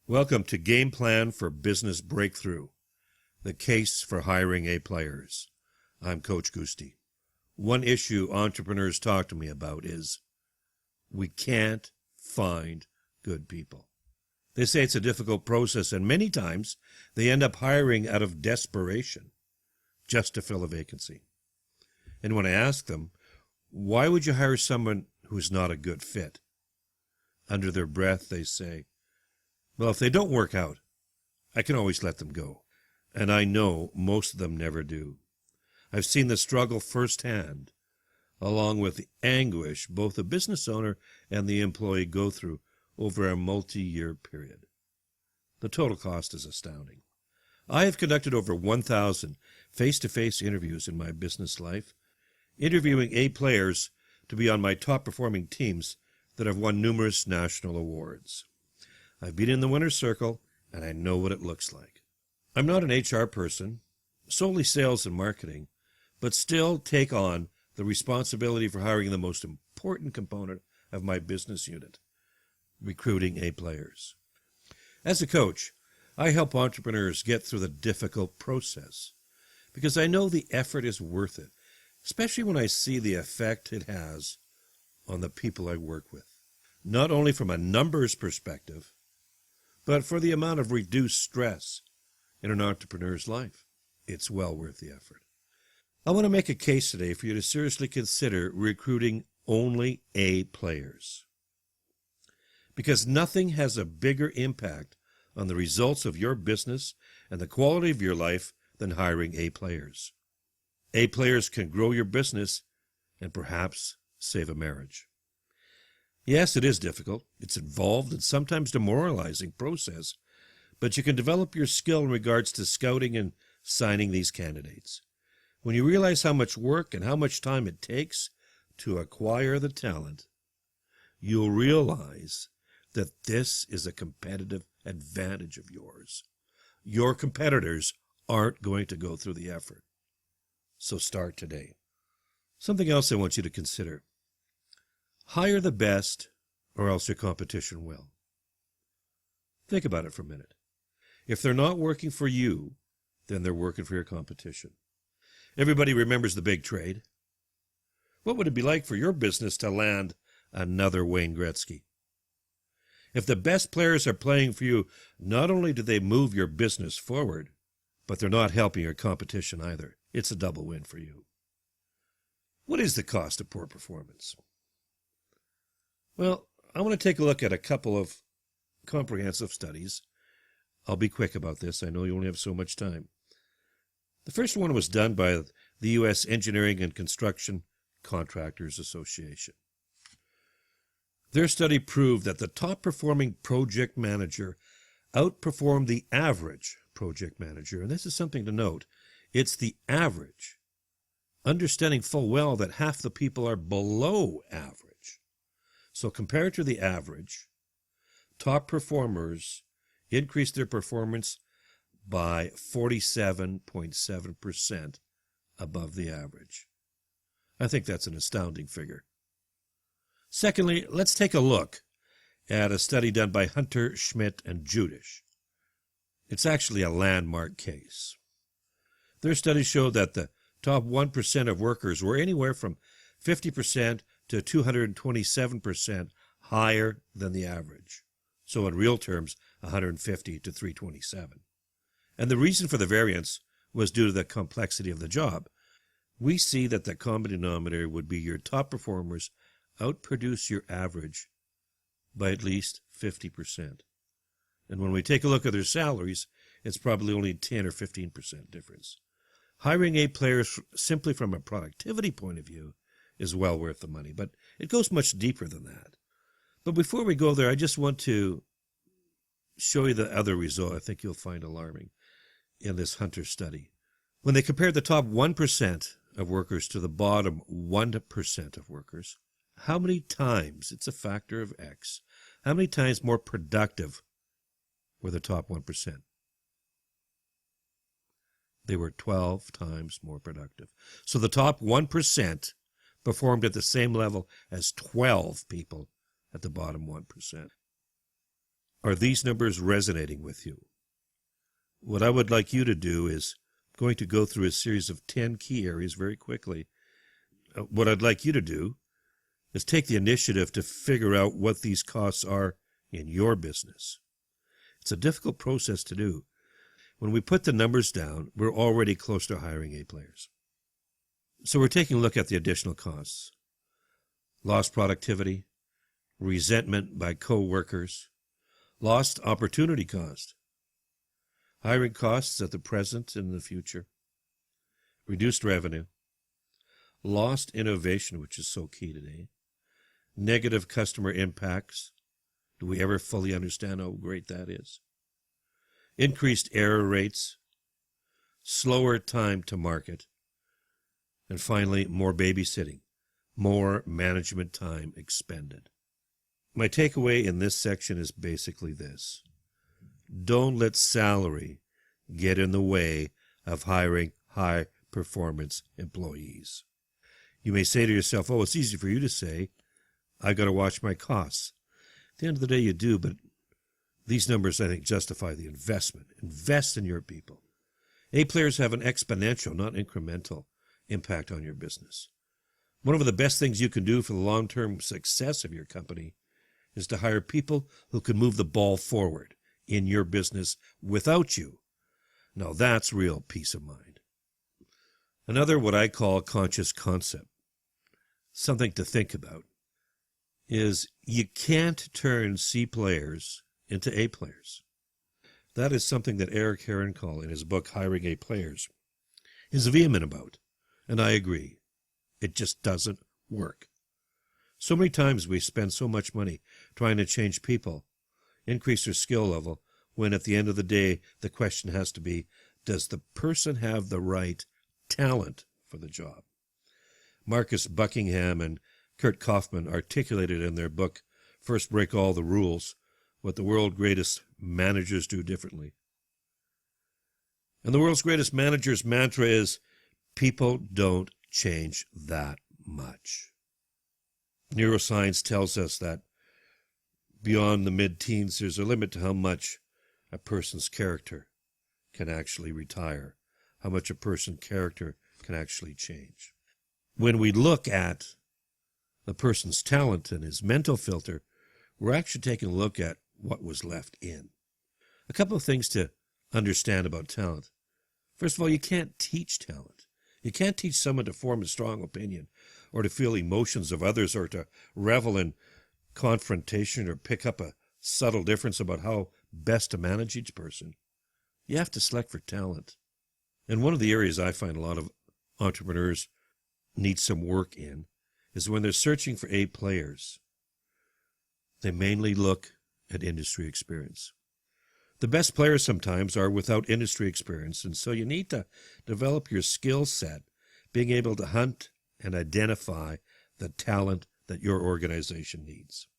Welcome to Game Plan for Business Breakthrough, the case for hiring A players. I'm Coach Gusti. One issue entrepreneurs talk to me about is we can't find good people. They say it's a difficult process, and many times they end up hiring out of desperation just to fill a vacancy. And when I ask them, why would you hire someone who's not a good fit? Under their breath, they say, well, if they don't work out, I can always let them go. And I know most of them never do. I've seen the struggle firsthand, along with the anguish both the business owner and the employee go through over a multi-year period. The total cost is astounding. I have conducted over 1,000 face-to-face interviews in my business life, interviewing A players to be on my top-performing teams that have won numerous national awards. I've been in the winner's circle, and I know what it looks like. I'm not an HR person, solely sales and marketing, but still take on the responsibility for hiring the most important component of my business unit, recruiting A players. As a coach, I help entrepreneurs get through the difficult process because I know the effort is worth it, especially when I see the effect it has on the people I work with, not only from a numbers perspective, but for the amount of reduced stress in an entrepreneur's life. It's well worth the effort. I want to make a case today for you to seriously consider recruiting only A players, because nothing has a bigger impact on the results of your business and the quality of your life than hiring A players. A players can grow your business and perhaps save a marriage. Yes, it is difficult. It's involved and sometimes demoralizing process, but you can develop your skill in regards to scouting and signing these candidates. When you realize how much work and how much time it takes to acquire the talent, you'll realize that this is a competitive advantage of yours. Your competitors aren't going to go through the effort. So start today. Something else I want you to consider. Hire the best, or else your competition will. Think about it for a minute. If they're not working for you, then they're working for your competition. Everybody remembers the big trade. What would it be like for your business to land another Wayne Gretzky? If the best players are playing for you, not only do they move your business forward, but they're not helping your competition either. It's a double win for you. What is the cost of poor performance? Well, I want to take a look at a couple of comprehensive studies. I'll be quick about this. I know you only have so much time. The first one was done by the U.S. Engineering and Construction Contractors Association. Their study proved that the top-performing project manager outperformed the average project manager. And this is something to note. It's the average, understanding full well that half the people are below average. So compared to the average, top performers increased their performance by 47.7% above the average. I think that's an astounding figure. Secondly, let's take a look at a study done by Hunter, Schmidt, and Judish. It's actually a landmark case. Their study showed that the top 1% of workers were anywhere from 50% to 227% higher than the average. So in real terms, 150 to 327. And the reason for the variance was due to the complexity of the job. We see that the common denominator would be your top performers outproduce your average by at least 50%. And when we take a look at their salaries, it's probably only 10 or 15% difference. Hiring A players simply from a productivity point of view is well worth the money, but it goes much deeper than that. But before we go there, I just want to show you the other result I think you'll find alarming in this Hunter study. When they compared the top 1% of workers to the bottom 1% of workers, how many times, it's a factor of X, how many times more productive were the top 1%? They were 12 times more productive. So the top 1% performed at the same level as 12 people at the bottom 1%. Are these numbers resonating with you? What I would like you to do is going to go through a series of 10 key areas very quickly. What I'd like you to do is take the initiative to figure out what these costs are in your business. It's a difficult process to do. When we put the numbers down, we're already close to hiring A players. So we're taking a look at the additional costs. Lost productivity, resentment by co-workers, lost opportunity cost, hiring costs at the present and the future, reduced revenue, lost innovation, which is so key today, negative customer impacts. Do we ever fully understand how great that is? Increased error rates, slower time to market, and finally, more babysitting, more management time expended. My takeaway in this section is basically this. Don't let salary get in the way of hiring high-performance employees. You may say to yourself, oh, it's easy for you to say, I've got to watch my costs. At the end of the day, you do, but these numbers, I think, justify the investment. Invest in your people. A players have an exponential, not incremental, impact on your business. One of the best things you can do for the long-term success of your company is to hire people who can move the ball forward in your business without you. Now that's real peace of mind. Another what I call conscious concept, something to think about, is you can't turn C players into A players. That is something that Eric Herrenkall, in his book Hiring A Players, is vehement about, and I agree. It just doesn't work. So many times we spend so much money trying to change people, increase their skill level, when at the end of the day the question has to be, does the person have the right talent for the job? Marcus Buckingham and Kurt Kaufman articulated in their book, First Break All the Rules, what the world's greatest managers do differently. And the world's greatest manager's mantra is, people don't change that much. Neuroscience tells us that beyond the mid-teens, there's a limit to how much a person's character can actually retire, how much a person's character can actually change. When we look at the person's talent and his mental filter, we're actually taking a look at what was left in. A couple of things to understand about talent. First of all, you can't teach talent. You can't teach someone to form a strong opinion or to feel emotions of others or to revel in confrontation or pick up a subtle difference about how best to manage each person. You have to select for talent. And one of the areas I find a lot of entrepreneurs need some work in is when they're searching for A players, they mainly look at industry experience. The best players sometimes are without industry experience, and so you need to develop your skill set, being able to hunt and identify the talent that your organization needs.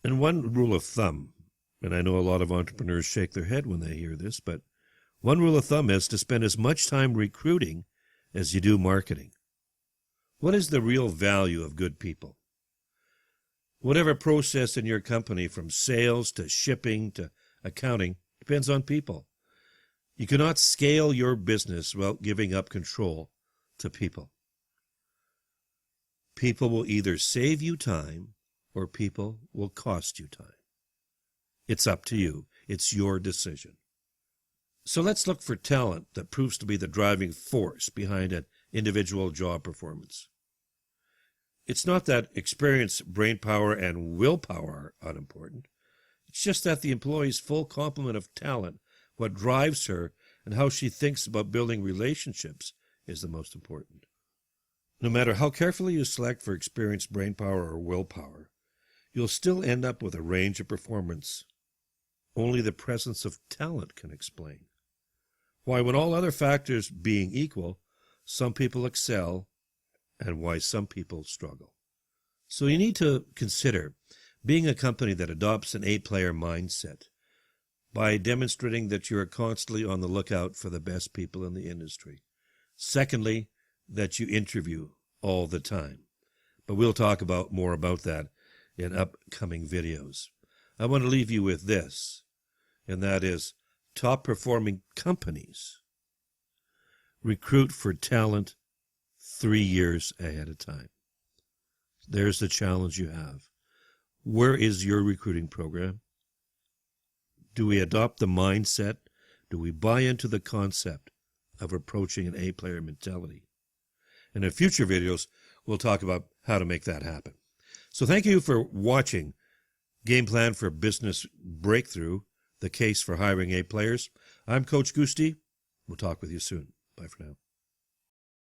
And one rule of thumb, and I know a lot of entrepreneurs shake their head when they hear this, but one rule of thumb is to spend as much time recruiting as you do marketing. What is the real value of good people? Whatever process in your company, from sales to shipping to accounting, depends on people. You cannot scale your business without giving up control to people. People will either save you time or people will cost you time. It's up to you. It's your decision. So let's look for talent that proves to be the driving force behind an individual job performance. It's not that experience, brain power, and willpower are unimportant. It's just that the employee's full complement of talent, what drives her, and how she thinks about building relationships is the most important. No matter how carefully you select for experience, brain power, or willpower, you'll still end up with a range of performance only the presence of talent can explain. Why, when all other factors being equal, some people excel, and why some people struggle. So you need to consider being a company that adopts an A-player mindset by demonstrating that you are constantly on the lookout for the best people in the industry. Secondly, that you interview all the time. But we'll talk more about that in upcoming videos. I want to leave you with this, and that is top-performing companies recruit for talent 3 years ahead of time. There's the challenge you have. Where is your recruiting program? Do we adopt the mindset? Do we buy into the concept of approaching an A-player mentality? And in future videos, we'll talk about how to make that happen. So thank you for watching Game Plan for Business Breakthrough, the case for hiring A players. I'm Coach Gusti. We'll talk with you soon. Bye for now.